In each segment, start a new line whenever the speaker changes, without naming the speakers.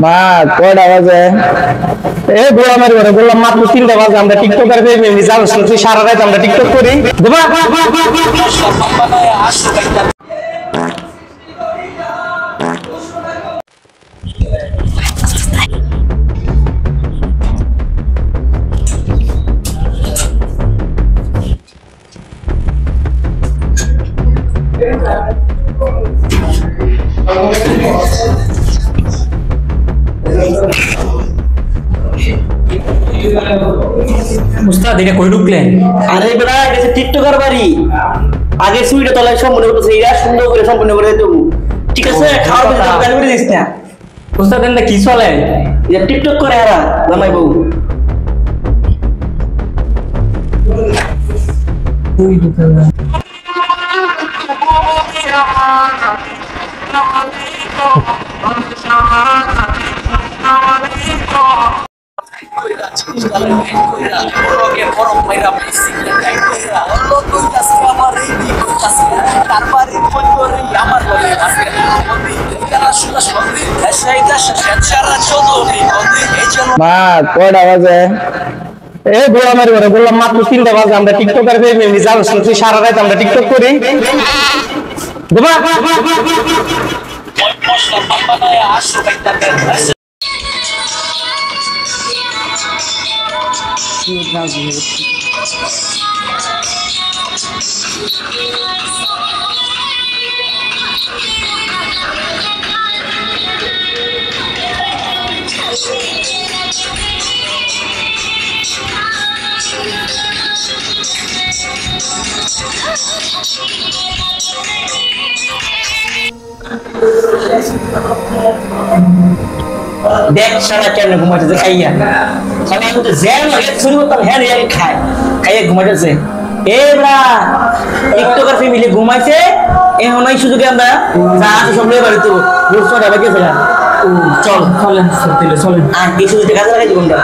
মা কয়টা বাজে? এ গোলামের ঘরে বললাম মাত্র 3টা বাজে। আমরা টিকটকার ফ্যামিলি জানিস না তুই সারা রাত আমরা টিকটক করি।
উস্তাদ এটা কই ঢুকলেন?
আরে বেটা এটা টিকটকার বাড়ি। আগে সুইটা তলায় সম্পূর্ণ করতেছে, এরা সুন্দর করে সম্পূর্ণ করে দেবো। ঠিক আছে, খাওয়ার পরে গান করে দিস না।
উস্তাদ এটা কি চলে?
যে টিকটক করে এরা জামাই বউ।
মা কয়টা বাজে? এ গোলামের ঘরে বললাম মাত্র 3টা বাজে। আমরা টিকটকার ফ্যামিলি জানিস না তুই সারা রাত আমরা টিকটক করি।
দেখ সারা কেন ঘুমাইতেছে খাইয়া। মানে আমি তো জ্যাম লাগে শুরু করতাম, হ্যাঁ রে খায় খাইয়া ঘুমাইতেছে। এবার টিকটকার ফ্যামিলি ঘুমাইছে, এখন এই সুযোগে আমরা যা আছে সব নিয়ে বাড়িতে রোজটা বাকি আছে। চল
চলেন চলেন।
আর এই সুযোগটা কাজে লাগাই দিব আমরা।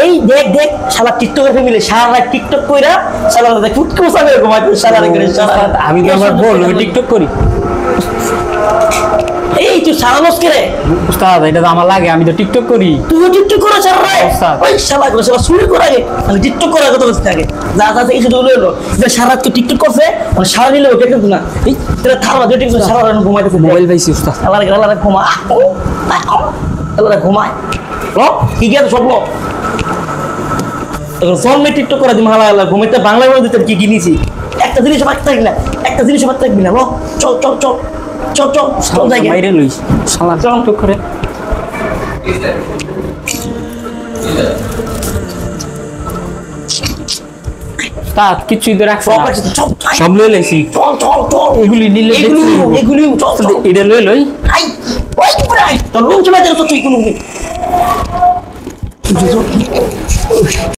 এই দেখ দেখ শালা টিকটকের ফ্যামিলি সারা রাত টিকটক কইরা শালা রাত কুটকুসা করে ঘুমাইতে সারা রাত করে সারা রাত।
আমি তো আমার বল টিকটক করি।
এই তুই সারা বস কে রে?
উস্তাদ এটা তো আমার লাগে, আমি তো টিকটক করি।
তুই টিকটক করে সারা রাত?
উস্তাদ।
ওই শালা করে শালা শুরু করে আগে আমি টিকটক করার কথা বলতে থাকে। যা যা এই শুধু হলো যে সারা রাত টিকটক করছে, মানে সারা দিলে ওকে কিন্তু না। এই তোরা থালা দিয়ে টিকটক সারা রাত ঘুমাইতেছে।
মোবাইল পাইছি উস্তাদ।
শালা ঘুমা শালা ঘুমায় ও কি গেল স্বপ্ন ফোনে টিকটক করে দিম। হালা ঘুমাইতে বাংলা বলে দিতে কি কিনেছি একটা জিনিস বাদ থাকবি না, একটা জিনিস বাদ থাকবি না। চল চল চল চল চল চল জায়গা
বাইরে লই শালা টিকটক করে। উস্তাদ কিছুই তো রাখছ না, সব লই লইছি।
চল চল চল
এগুলি নিলে
এগুলি চল চল
এটা লই লই।
আই ওই প্রায় তোর রুম চলে যাও তো তুই কোনো